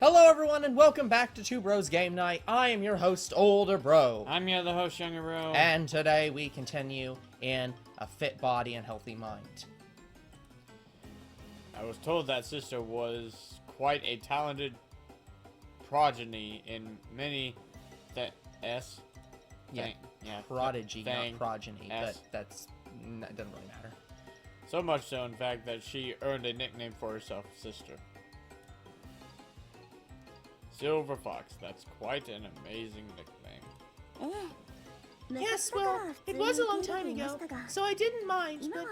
Hello everyone and welcome back to Two Bros Game Night. I am your host, Older Bro. I'm your other host, Younger Bro. And today we continue in a fit body and healthy mind. I was told that sister was quite a talented progeny in many Prodigy, thing, not progeny, S. but that doesn't really matter. So much so, in fact, that she earned a nickname for herself, Sister. Silver Fox, that's quite an amazing nickname. Yes, well, it was a long time ago, so I didn't mind, but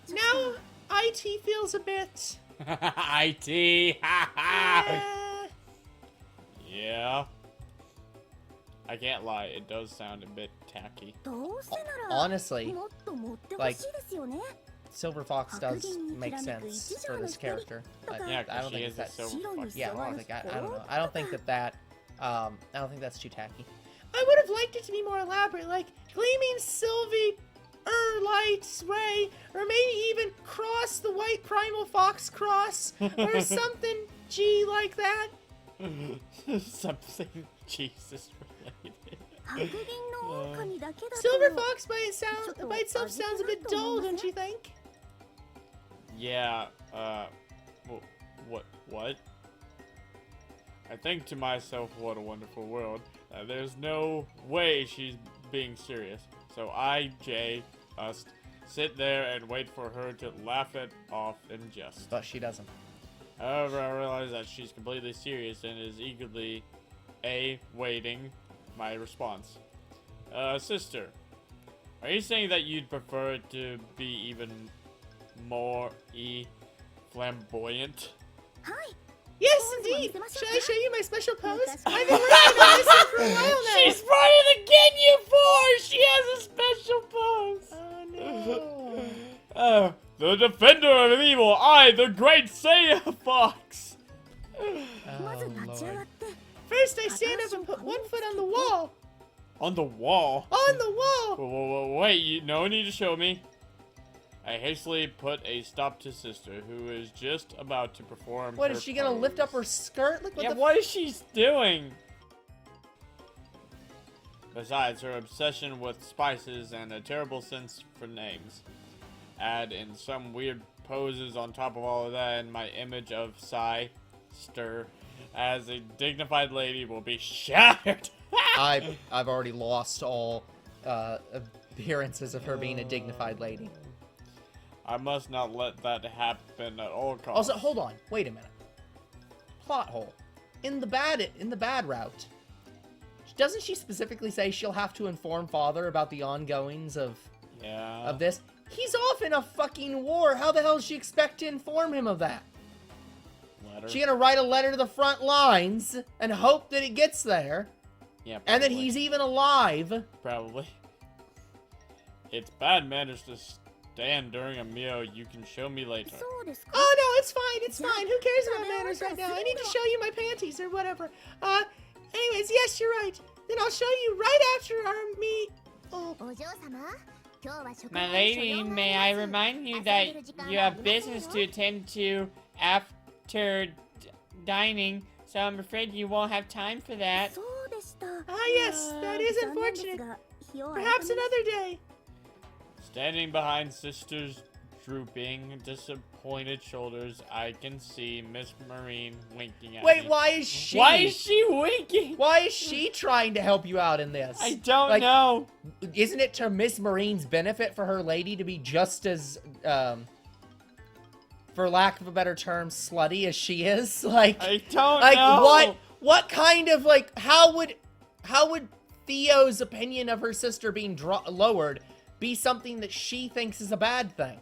now IT feels a bit... IT! Yeah. I can't lie, it does sound a bit tacky. Honestly, like, Silver Fox does make sense for this character. But Yeah, I don't she think is a that's... Silver Fox. Yeah, I don't know. I don't think I don't think that's too tacky. I would have liked it to be more elaborate, like gleaming silver lights ray, or maybe even cross the white primal fox cross, or something G like that. Something Jesus related. Silver Fox by itself sounds a bit dull, don't you think? Yeah, what? I think to myself, what a wonderful world. There's no way she's being serious. So I, Jay, must sit there and wait for her to laugh it off in jest. But she doesn't. However, I realize that she's completely serious and is eagerly, waiting my response. Sister, are you saying that you'd prefer it to be even more flamboyant? Yes, indeed. Should I show you my special pose? I've been working on this for a while now. She's trying to get you for! She has a special pose! Oh, no. The defender of evil, I, the great Saiya Fox! Oh, Lord. First, I stand up and put one foot on the wall. On the wall? On the wall! Whoa, wait, no need to show me. I hastily put a stop to Sister, who is just about to perform What, her is she gonna pose. lift up her skirt? Like, What is she doing? Besides, her obsession with spices and a terrible sense for names. Add in some weird poses on top of all of that, and my image of Sister as a dignified lady will be shattered. I've already lost all appearances of her being a dignified lady. I must not let that happen at all costs. Also, hold on. Wait a minute. Plot hole. In the bad route, doesn't she specifically say she'll have to inform Father about the ongoings of this? He's off in a fucking war. How the hell does she expect to inform him of that? Letter? She gonna write a letter to the front lines and hope that it gets there? Yeah, and that he's even alive? Probably. It's bad manners to stand during a meal. You can show me later. Oh no, it's fine, it's fine. Who cares about manners right now? I need to show you my panties or whatever. Anyways, yes, you're right. Then I'll show you right after our meet. Oh. My lady, may I remind you that you have business to attend to after dining, so I'm afraid you won't have time for that. Ah, yes, that is unfortunate. Perhaps another day. Standing behind Sister's drooping, disappointed shoulders, I can see Miss Marine winking at me. Wait, why is she? Why is she winking? Why is she trying to help you out in this? I don't know. Isn't it to Miss Marine's benefit for her lady to be just as, for lack of a better term, slutty as she is? Like, I don't know. What kind of, like, how would Theo's opinion of her sister being lowered be something that she thinks is a bad thing?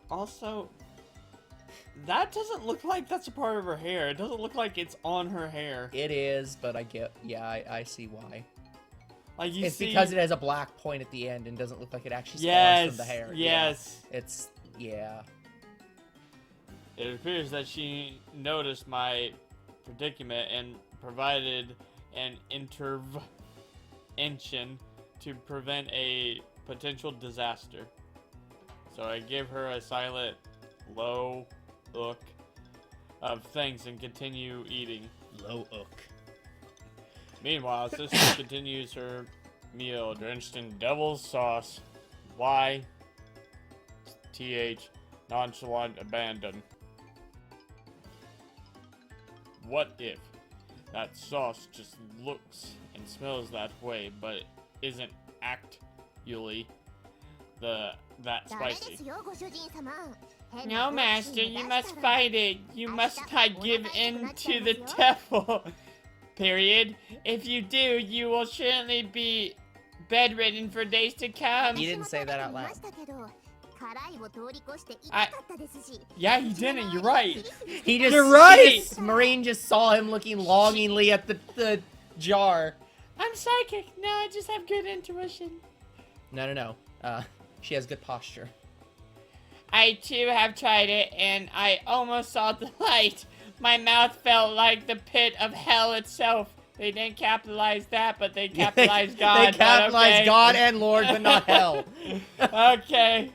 Also, that doesn't look like that's a part of her hair. It doesn't look like it's on her hair. It is, but I see why. Like it's because it has a black point at the end and doesn't look like it actually spawns from the hair. Yes. Yeah. It appears that she noticed my predicament and provided an intervention to prevent a potential disaster. So I give her a silent, low look of things and continue eating. Low ook. Meanwhile, Sister continues her meal drenched in devil's sauce. Why? TH. Nonchalant abandon. What if that sauce just looks and smells that way, but it isn't actually that spicy? No, Master, you must fight it. You must not give in to the devil. Period. If you do, you will certainly be bedridden for days to come. He didn't say that out loud. Yeah, he didn't. You're right. You're right! Marine just saw him looking longingly at the jar. I'm psychic. No, I just have good intuition. No. She has good posture. I too have tried it, and I almost saw the light. My mouth felt like the pit of hell itself. They didn't capitalize that, but they capitalized God. They capitalized okay. God and Lord, but not hell. Okay.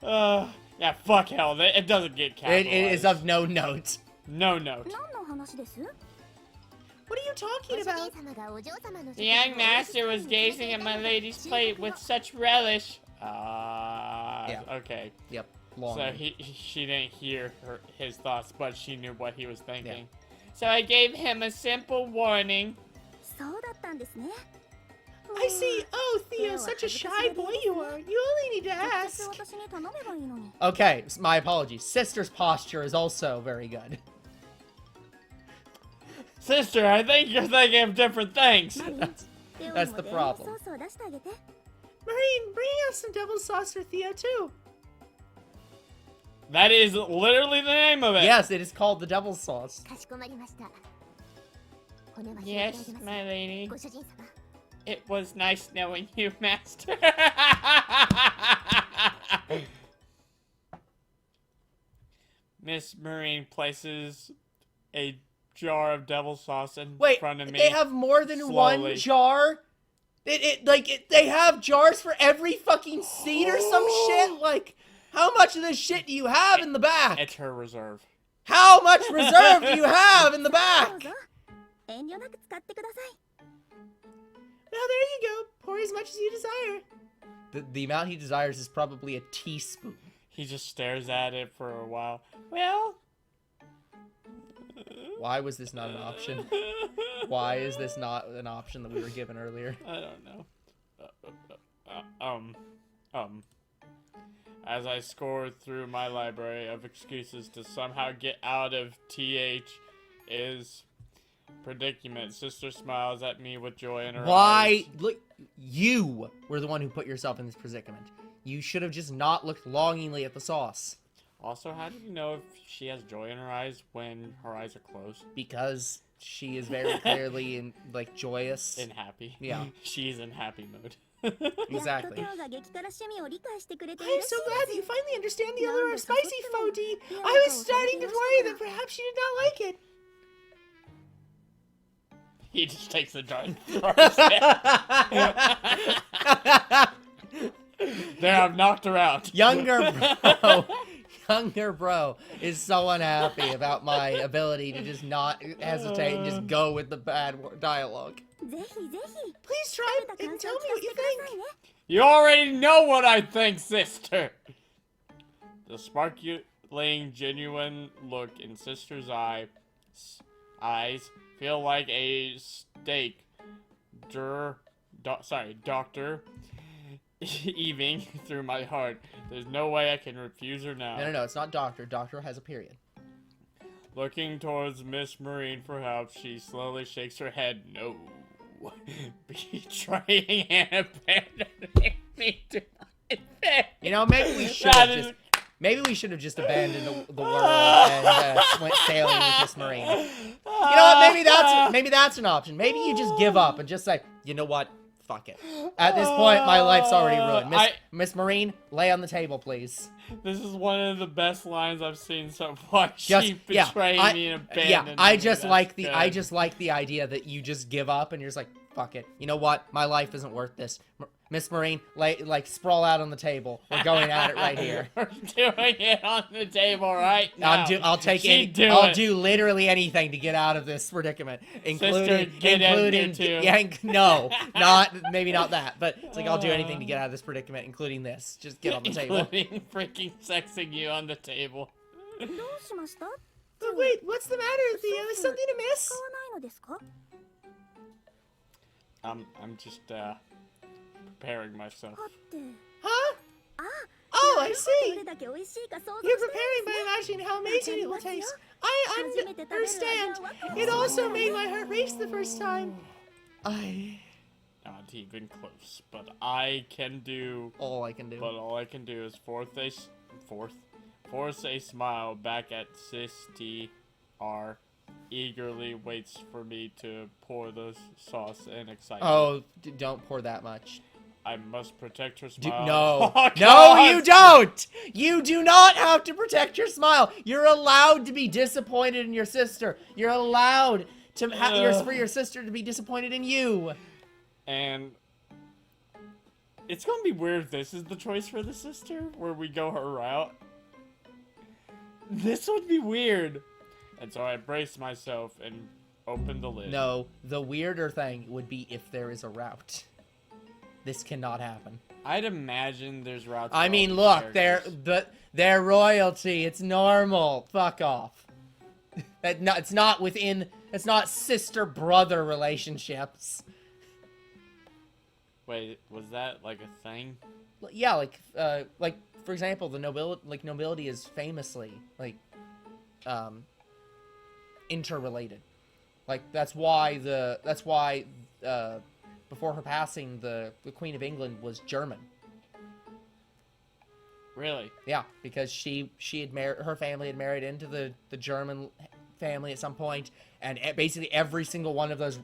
Yeah, fuck hell. It doesn't get capitalized. It is of no note. No note. What are you talking about? The young master was gazing at my lady's plate with such relish. Yeah. Okay. Yep. Long. So she didn't hear his thoughts, but she knew what he was thinking. Yeah. So I gave him a simple warning. I see. Oh, Theo, such a shy boy you are. You only need to ask. Okay, my apologies. Sister's posture is also very good. Sister, I think you're thinking of different things. That's the problem. Marine, bring out some devil sauce for Theo, too. That is literally the name of it. Yes, it is called the devil sauce. Yes, my lady. It was nice knowing you, Master. Miss Marine places a jar of devil sauce in front of me. They have more than slowly. One jar? They have jars for every fucking seat or some shit? Like, how much of this shit do you have in the back? It's her reserve. How much reserve do you have in the back? Well, there you go. Pour as much as you desire. The amount he desires is probably a teaspoon. He just stares at it for a while. Well... Why was this not an option? Why is this not an option that we were given earlier? I don't know. As I score through my library of excuses to somehow get out of TH's predicament, Sister smiles at me with joy in her eyes. Why? Look, you were the one who put yourself in this predicament. You should have just not looked longingly at the sauce. Also, how do you know if she has joy in her eyes when her eyes are closed? Because she is very clearly joyous. And happy. Yeah. She's in happy mode. Exactly. I am so glad that you finally understand the allure of spicy food. I was starting to worry that perhaps you did not like it. He just takes the jar and throws it. There, I've knocked her out. Younger bro is so unhappy about my ability to just not hesitate and just go with the bad dialogue. Please try and tell me what you think. You already know what I think, sister. The sparkling, genuine look in Sister's eyes feel like a stake. Doctor. Evening through my heart. There's no way I can refuse her now. No, it's not Doctor. Doctor has a period. Looking towards Miss Marine for help, she slowly shakes her head. No. Betraying and abandoning me to my fate. You know, maybe we should have just abandoned the world and went sailing with Miss Marine. You know what? Maybe that's an option. Maybe you just give up and just say, you know what? Fuck it. At this point, my life's already ruined. Miss Marine, lay on the table, please. This is one of the best lines I've seen so far. She betrayed me and abandoned me. I just like the idea that you just give up and you're just like, fuck it. You know what? My life isn't worth this. Miss Marine, like sprawl out on the table. We're going at it right here. We're doing it on the table right now. I'll take I'll do literally anything to get out of this predicament, including no, maybe not that, but it's like I'll do anything to get out of this predicament, including this. Just get on the table. Including freaking sexing you on the table. But wait, what's the matter, Theo? Is something amiss? I'm just preparing myself. Huh? Oh, I see. You're preparing by imagining how amazing it will taste. I understand. It also made my heart race the first time. Not even close, but I can do... All I can do. But all I can do is force a smile back at Sis TR. Eagerly waits for me to pour the sauce in excitement. Oh, don't pour that much. I must protect her smile. No. Oh, no, you don't! You do not have to protect your smile. You're allowed to be disappointed in your sister. You're allowed to for your sister to be disappointed in you. And it's gonna be weird if this is the choice for the sister, where we go her route. This would be weird. And so I brace myself and open the lid. No, the weirder thing would be if there is a route. This cannot happen. I'd imagine there's routes. I mean, look, they're royalty. It's normal. Fuck off. It's not sister-brother relationships. Wait, was that like a thing? Yeah, like for example, the nobility is famously interrelated. Like that's why before her passing, the Queen of England was German. Really? Yeah, because her family had married into the German family at some point, and basically every single one of those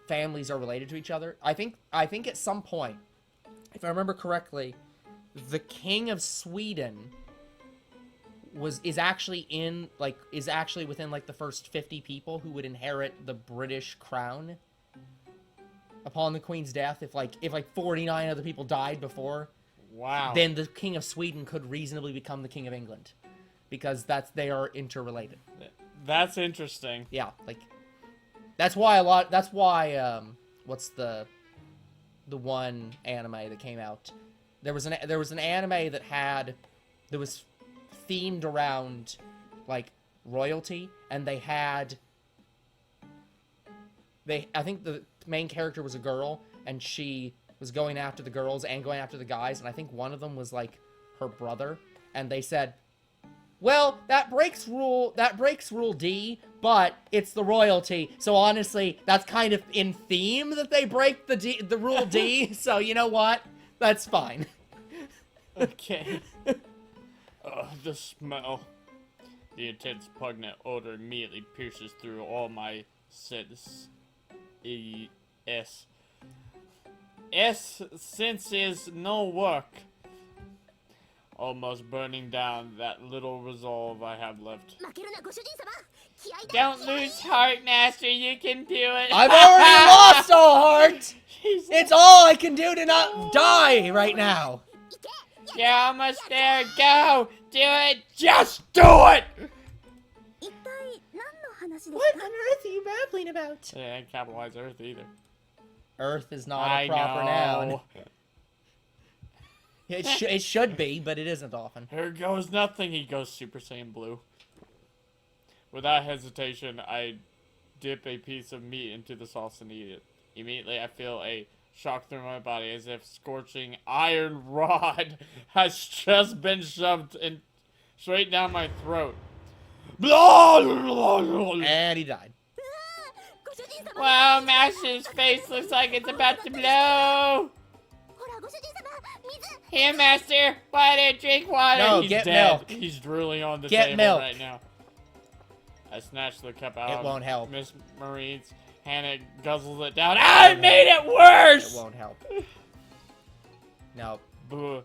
families are related to each other. I think at some point, if I remember correctly, the King of Sweden is actually within like the first 50 people who would inherit the British crown upon the Queen's death. If 49 other people died before, wow, then the King of Sweden could reasonably become the King of England, because they are interrelated. That's interesting. Yeah, like that's why what's the one anime that came out? There was an anime that was themed around like royalty, and I think the main character was a girl, and she was going after the girls and going after the guys, and I think one of them was like her brother, and they said, well, that breaks rule D, but it's the royalty, so honestly that's kind of in theme that they break the rule D. So you know what, that's fine. Okay. The smell. The intense pungent odor immediately pierces through all my senses. Senses no work. Almost burning down that little resolve I have left. Don't lose heart, Master. You can do it. I've already lost all heart. It's all I can do to not die right now. You're almost there. Go. Do it. Just do it. What on earth are you babbling about? Yeah, I didn't capitalize Earth either. Earth is not a proper noun. It should be, but it isn't often. Here goes nothing. He goes Super Saiyan Blue. Without hesitation, I dip a piece of meat into the sauce and eat it. Immediately, I feel a shock through my body as if scorching iron rod has just been shoved in straight down my throat. And he died. Wow, Master's face looks like it's about to blow. Here, Master, water, drink water. No, He's get dead. milk. He's drooling on the Get table milk. right now. I snatch the cup out. It won't help. Miss Marine's Hannah guzzles it down. I made it worse. It won't help. No. Boo.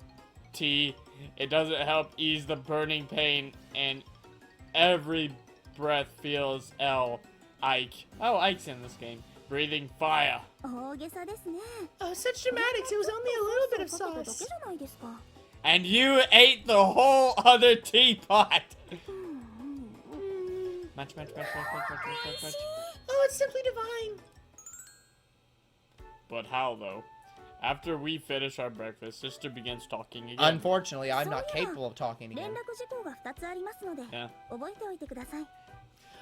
Tea. It doesn't help ease the burning pain, and every breath feels Ike. Oh, Ike's in this game. breathing fire. 大げさですね。 Oh, such dramatics. It was only a little bit of かけただけ sauce. じゃないですか。 And you ate the whole other teapot. Munch, munch, munch, munch, munch, munch, munch, munch. Oh, it's simply divine. But how, though? After we finish our breakfast, Sister begins talking again. Unfortunately, I'm not capable of talking 連 again. 絡事項が2つありますので、 Yeah. 覚えておいてください。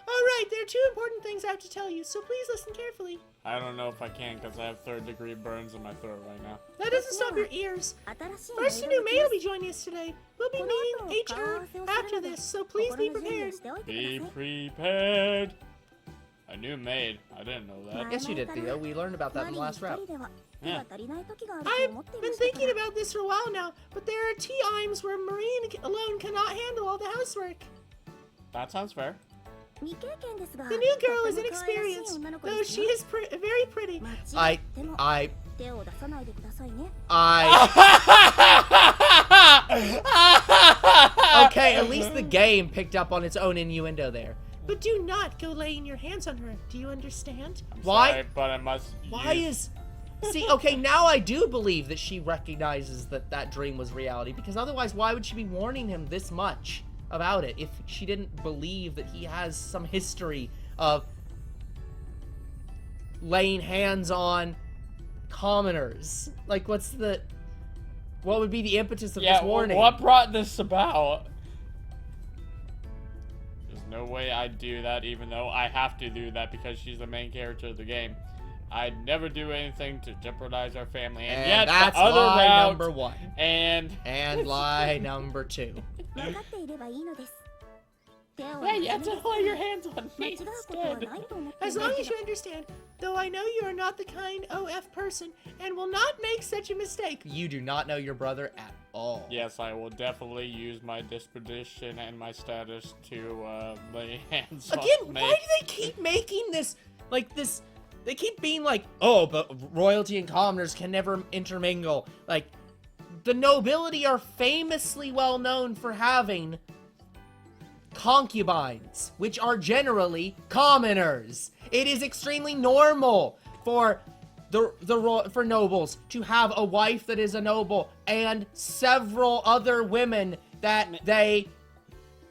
Alright, there are two important things I have to tell you, so please listen carefully. I don't know if I can because I have third-degree burns in my throat right now. That doesn't stop your ears. 新しい First, a メー new ル maid が will be joining us today. We'll be meeting HR after this, so please be 心の準備を prepared. しておいてく Be ださい。 prepared. A new maid. I didn't know that. Yes, you did, Theo. We learned about that in the last マ route. リー一人では手が足りない時があると I've 思っていま been したか thinking ら。 about this for a while now, but there are times where Marine alone cannot handle all the housework. That sounds fair. 未経験ですが、 The new girl is とても可愛らしい inexperienced, 女の子 though です she よ。 is very pretty. 間違っても I, 手を出さないでくださいね。 Okay, at least the game picked up on its own innuendo there. But do not go laying your hands on her. Do you understand? Sorry, but I must. Why use... is... See, okay, now I do believe that she recognizes that that dream was reality, because otherwise why would she be warning him this much about it if she didn't believe that he has some history of laying hands on commoners? Like, what would be the impetus of this warning? What brought this about? There's no way I'd do that, even though I have to do that because she's the main character of the game. I'd never do anything to jeopardize our family, and yet that's the other lie route, number one. and lie number two. 分かっていればいいのです。手を hey, you have to 出さ lay your hands on 間 me 違うことは instead. ないと思ってい As ま long す as you understand, though I know you are not the kind OF person and will not make such a mistake. You do not know your brother at all. Yes, I will definitely use my disposition and my status to lay hands Again, on why me. do they keep making this, like this, they keep being like, oh, but royalty and commoners can never intermingle. Like, the nobility are famously well known for having concubines, which are generally commoners. It is extremely normal for for nobles to have a wife that is a noble and several other women that they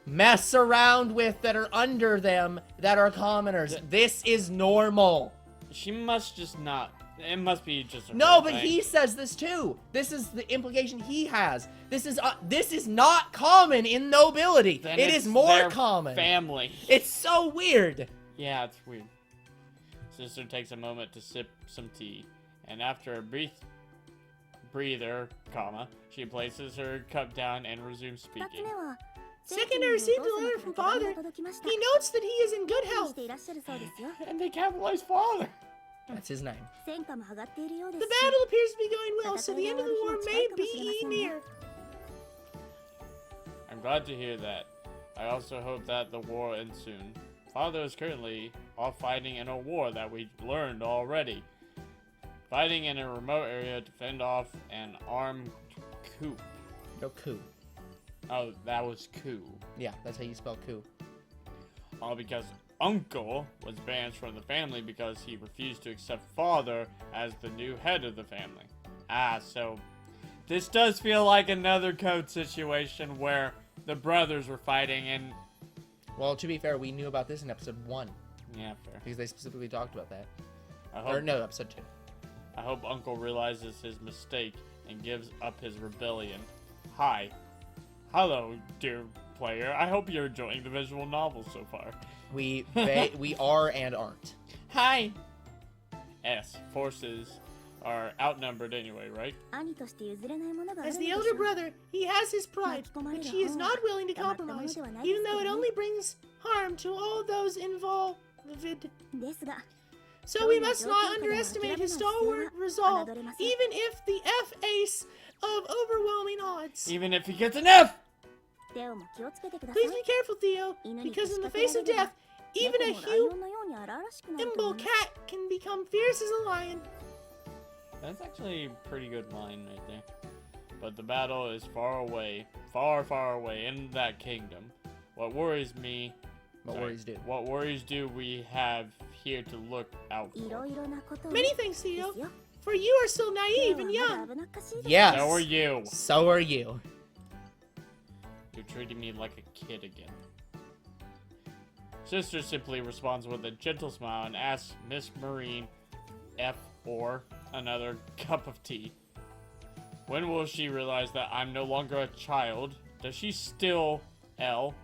mess around with that are under them that are commoners. This is normal. She must just not. It must be just a No, her but thing. he says this too. This is the implication he has. This is not common in nobility. Then It it's is more their common. family. It's so weird. Yeah, it's weird. Sister takes a moment to sip some tea, and after a brief breather, she places her cup down and resumes 2つ speaking. 目は Second, I received a letter from father. 届きました He notes that he is in good し health. ていらっしゃるそうですよ And they capitalize father. That's his name. 戦果も上がっているようで The す battle appears to be going well, so the end of the war may be near. I'm glad to hear that. I also hope that the war ends soon. Father is currently off fighting in a war that we learned already. Fighting in a remote area to fend off an armed coup. No, coup. Oh, that was coup. Yeah, that's how you spell coup. All because Uncle was banished from the family because he refused to accept Father as the new head of the family. Ah, so this does feel like another code situation where the brothers were fighting and... Well, to be fair, we knew about this in episode 1 Yeah, fair. because they specifically talked about that. I Or hope, no, episode 2. I hope Uncle realizes his mistake and gives up his rebellion. Hi. Hello, dear player. I hope you're enjoying the visual novel so far. We are and aren't. Hi. Forces are outnumbered anyway, right? 兄として譲れないものがある As ので the しょ elder う brother, he has his pride, which he is not willing to compromise, even though it only brings harm to all those involved. ですが So we must not underestimate his stalwart resolve, even if the F-ace of overwhelming odds. Even if he gets an F! テオも気をつけてください Please be careful, Theo, because in the face of death, even a 猫もライオンのように荒々しくなると humble 思います cat can become fierce as a lion. That's actually a pretty good line right there. But the battle is far away, far, far away in that kingdom. What worries me What Sorry. worries do? What worries do we have here to look out い for? ろいろなことを Many thanks, で Theo. すよ For you are still で naive は and ま young. だ危なっかしいです Yes. So are you. So are you. You're treating me like a kid again. Sister simply responds with a gentle smile and asks Miss Marine F or another cup of tea. When will she realize that I'm no longer a child? Does she still L?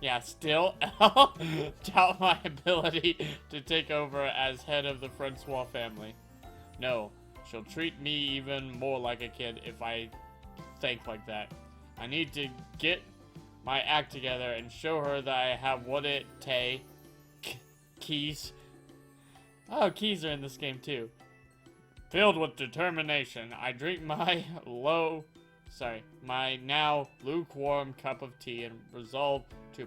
Yeah, still L? Doubt my ability to take over as head of the Francois family. No, she'll treat me even more like a kid if I think like that. I need to get my act together and show her that I have what it keys. Oh, keys are in this game too. Filled with determination, I drink my my now lukewarm cup of tea and resolve to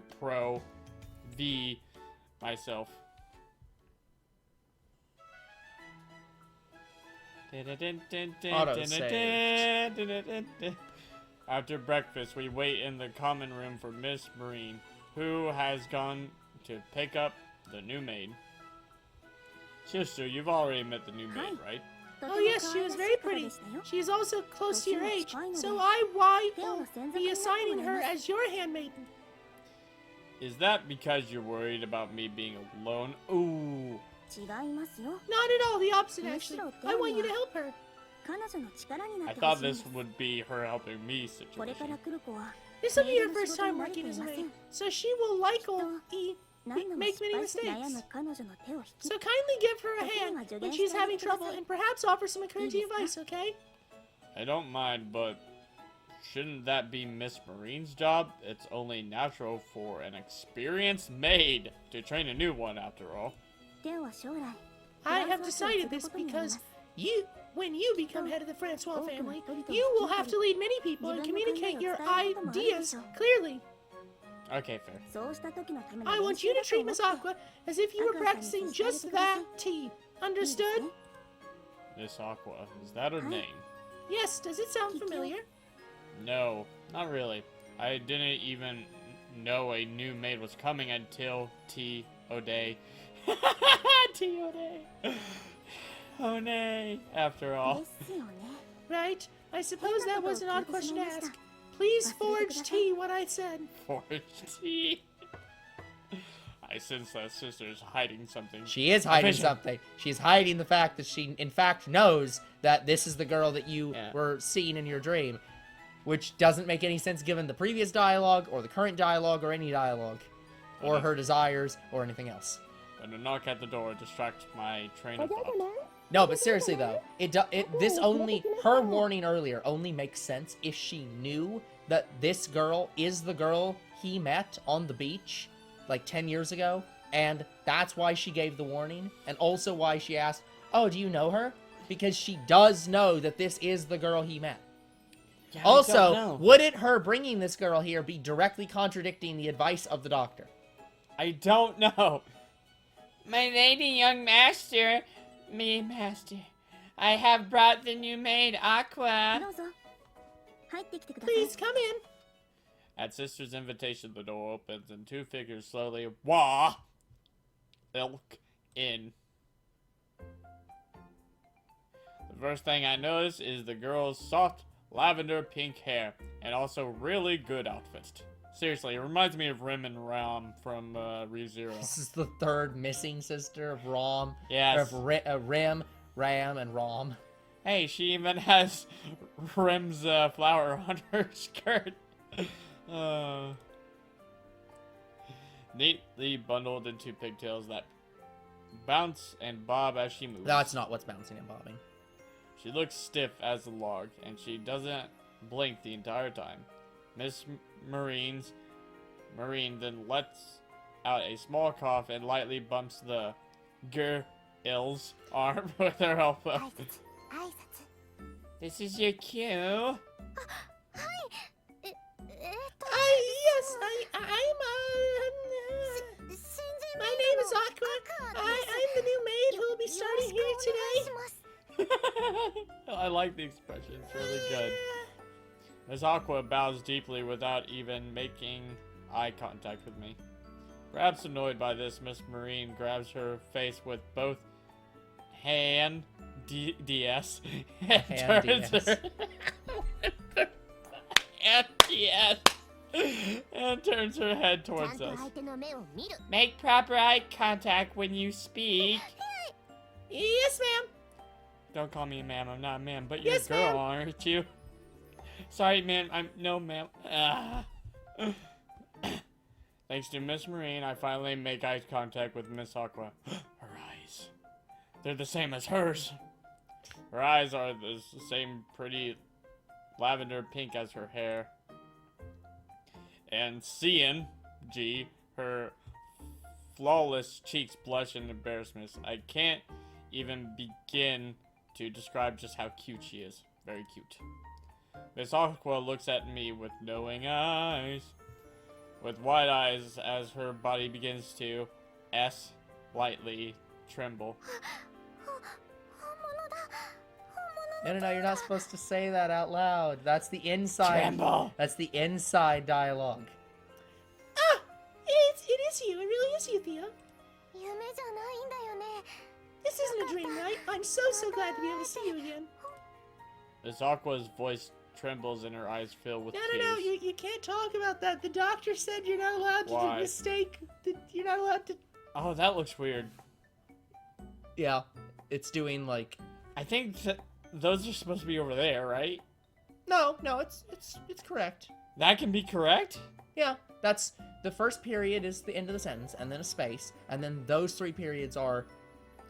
V myself. After breakfast, we wait in the common room for Miss Marine, who has gone to pick up the new maid. Sister, you've already met the new maid, right? Oh yes, she was very pretty. She is also close to your age, so I will be assigning her as your handmaiden. Is that because you're worried about me being alone? Ooh. 違いますよ Not at all, the opposite actually. I want you to help her. 彼女の力にな I ってほ thought しいんで this す would be her helping me これから situation. 来る子は This will be your first time working as a maid, so she will likely 何度も make 失 many 敗して悩 mistakes. む彼女の手を引き So kindly give her a hand when she's having trouble and perhaps offer some encouraging advice, okay? I don't mind, but shouldn't that be Miss Marine's job? It's only natural for an experienced maid to train a new one, after all. では将来 I have decided this because when you become head of the Francois family, you will have to lead many people and communicate your ideas clearly. Okay, fair. そうした時のための I 練 want 習 you to だと treat 思っ Miss て Aqua as if you were practicing just that tea. Understood? Miss Aqua, is that her name? Yes, does it sound familiar? No, not really. I didn't even know a new maid was coming until T. O'Day. T. O'Day. Oh, nay. After all. ですよね Right? I suppose that was an odd question to ask. Please forge tea what I said. Forged tea. I sense that sister's hiding something. She is hiding Official. something. She's hiding the fact that she, in fact, knows that this is the girl that you Yeah. were seeing in your dream. Which doesn't make any sense given the previous dialogue, or the current dialogue, or any dialogue. Or her desires, or anything else. Gonna knock at the door, distract my train of thought. No, but seriously though, her warning earlier only makes sense if she knew that this girl is the girl he met on the beach, like 10 years ago, and that's why she gave the warning, and also why she asked, oh, do you know her? Because she does know that this is the girl he met. Yeah, Also, wouldn't her bringing this girl here be directly contradicting the advice of the doctor? I don't know. My lady, young master. Me, master. I have brought the new maid, Aqua. どうぞ入ってきてください Please come in. At sister's invitation, the door opens and two figures slowly ilk in. The first thing I notice is the girl's soft lavender pink hair and also really good outfit. Seriously, it reminds me of Rim and Ram from ReZero. This is the third missing sister of Rom. Yes. Of Rim, Ram, and Rom. Hey, she even has Rim's flower on her skirt. Neatly bundled into pigtails that bounce and bob as she moves. That's not what's bouncing and bobbing. She looks stiff as a log, and she doesn't blink the entire time. Miss Marine then lets out a small cough and lightly bumps the girl's arm with her elbow. 挨拶 This is your cue. はいYes, I'm, my name is Aqua. I'm the new maid who will be starting here today. I like the expression. It's really good. Miss Aqua bows deeply without even making eye contact with me. Perhaps annoyed by this, Miss Marine grabs her face with both hand DS and Hand turns DS. her and DS and turns her head ちゃん towards と us. 相手の目を見る Make proper eye contact when you speak. Yes, ma'am. Don't call me a ma'am. I'm not a ma'am, but you're Yes, a girl, ma'am. aren't you? Sorry, ma'am. No, ma'am. Ah. Thanks to Miss Marine, I finally make eye contact with Miss Aqua. Her eyes. They're the same as hers. Her eyes are the same pretty lavender pink as her hair. And seeing, her flawless cheeks blush in embarrassment. I can't even begin to describe just how cute she is. Very cute. Miss Aqua looks at me with knowing eyes. With wide eyes as her body begins to lightly tremble. 本物だ No, you're not supposed to say that out loud. That's the inside. Tremble! That's the inside dialogue. Ah, it is you. It really is you, Theo. 夢じゃないんだよね This isn't a dream, right? I'm so glad to be able to see you again. Miss Aqua's voice trembles and her eyes fill with tears. No, you can't talk about that. The doctor said you're not allowed to Why? mistake. You're not allowed to. Oh, that looks weird. Yeah, it's doing like. I think those are supposed to be over there, right? No, it's correct. That can be correct? Yeah, that's the first period is the end of the sentence, and then a space, and then those 3 periods are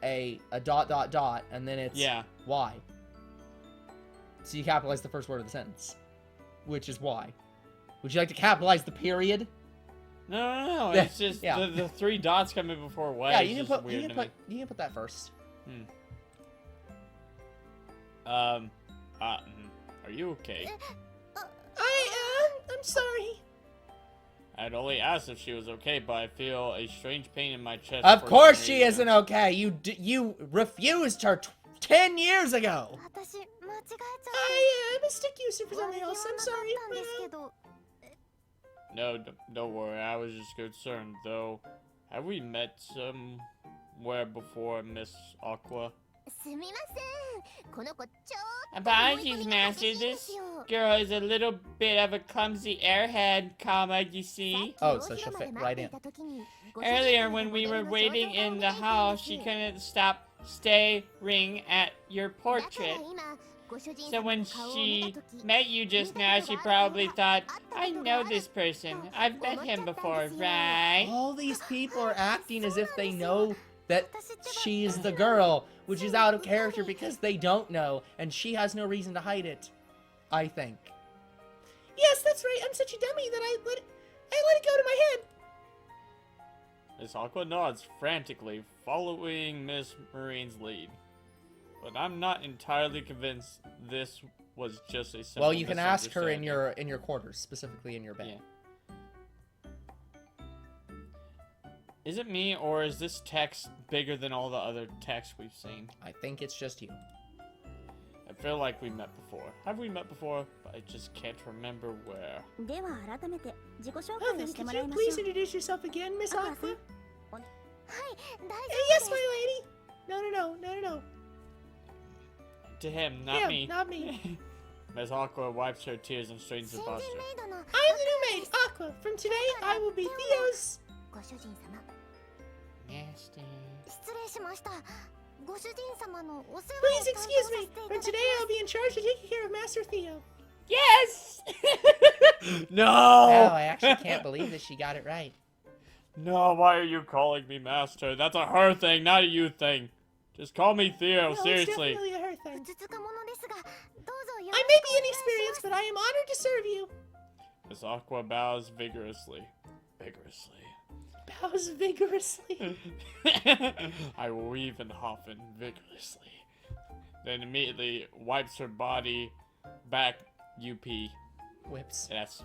a ... and then it's Y. So you capitalize the first word of the sentence, which is Y. Would you like to capitalize the period? No. Yeah, It's just yeah. the 3 dots coming before Y. Yeah, is you can just put weird to me. you can put that first. Are you okay? I'm sorry. I'd only asked if she was okay, but I feel a strange pain in my chest. Of for course some she reason. isn't okay. You refused her 10 years ago. 私間違えちゃっ I mistook you for て something else. I'm 悪 sorry. 気はなかったんですけど No, don't worry. I was just concerned, though. Have we met somewhere before, Miss Aqua? すみませんこの子ちょっと Apologies, Master. This girl is a little bit of a clumsy airhead, you see. Oh, so she'll fit right in. Earlier, when we were waiting in the hall, she couldn't stop staring at your portrait. So when she met you just now, she probably thought, I know this person. I've met him before, right? All these people are acting as if they know that she's the girl, which is out of character because they don't know, and she has no reason to hide it. I think. Yes, that's right. I'm such a dummy that I let it go to my head. Miss Aqua nods frantically, following Miss Marine's lead. But I'm not entirely convinced this was just a simple Well, you can ask her in misunderstanding. your quarters, specifically in your bed. Yeah. Is it me, or is this text bigger than all the other texts we've seen? I think it's just you. I feel like we met before. Have we met before? But I just can't remember where. では改めて自己紹 Oh, 介を then して could もら you いま please しょう introduce yourself again, Miss Aqua? はい大丈 Yes, 夫 my です lady. No. To him, not Him, me. not me. Miss Aqua wipes her tears and straightens her 新人 posture. メイドの I am the new maid, Aqua. From today, I will be Theo's. ご主人様 Nasty. 失礼しましたご主人様のお世話を Please 担当 excuse さ me. せていた From だき today, I'll be in charge of taking care of Master Theo. Yes! Oh, no! I actually can't believe that she got it right. No, why are you calling me master? That's a her thing, not a you thing. Just call me Theo, No, it's seriously. definitely a her thing. ふつつか者ですがどうぞよろ I し may く be お願いし inexperienced, but I am honored to serve you. Miss Aqua bows vigorously. Bows vigorously. I weave and huffin vigorously. Then immediately wipes her body back, UP. Whips. Yes.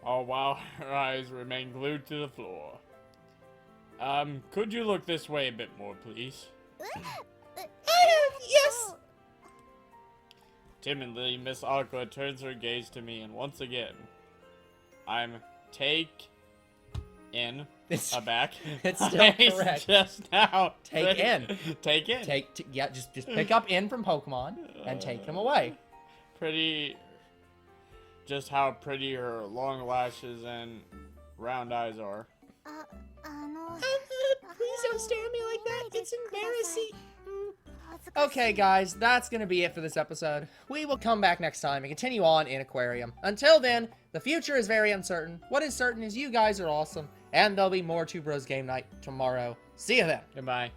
All while her eyes remain glued to the floor. Could you look this way a bit more, please? Yes. Timidly, Miss Aqua turns her gaze to me, and once again, I'm taken In. It's, Back. it's still I correct. Just now. Take in. Take in. Yeah, just pick up in from Pokemon and take them away. Pretty. Just how pretty her long lashes and round eyes are. Please don't stare at me like that. It's embarrassing. Okay, guys, that's going to be it for this episode. We will come back next time and continue on in Aquarium. Until then, the future is very uncertain. What is certain is you guys are awesome, and there'll be more Two Bros Game Night tomorrow. See you then. Goodbye.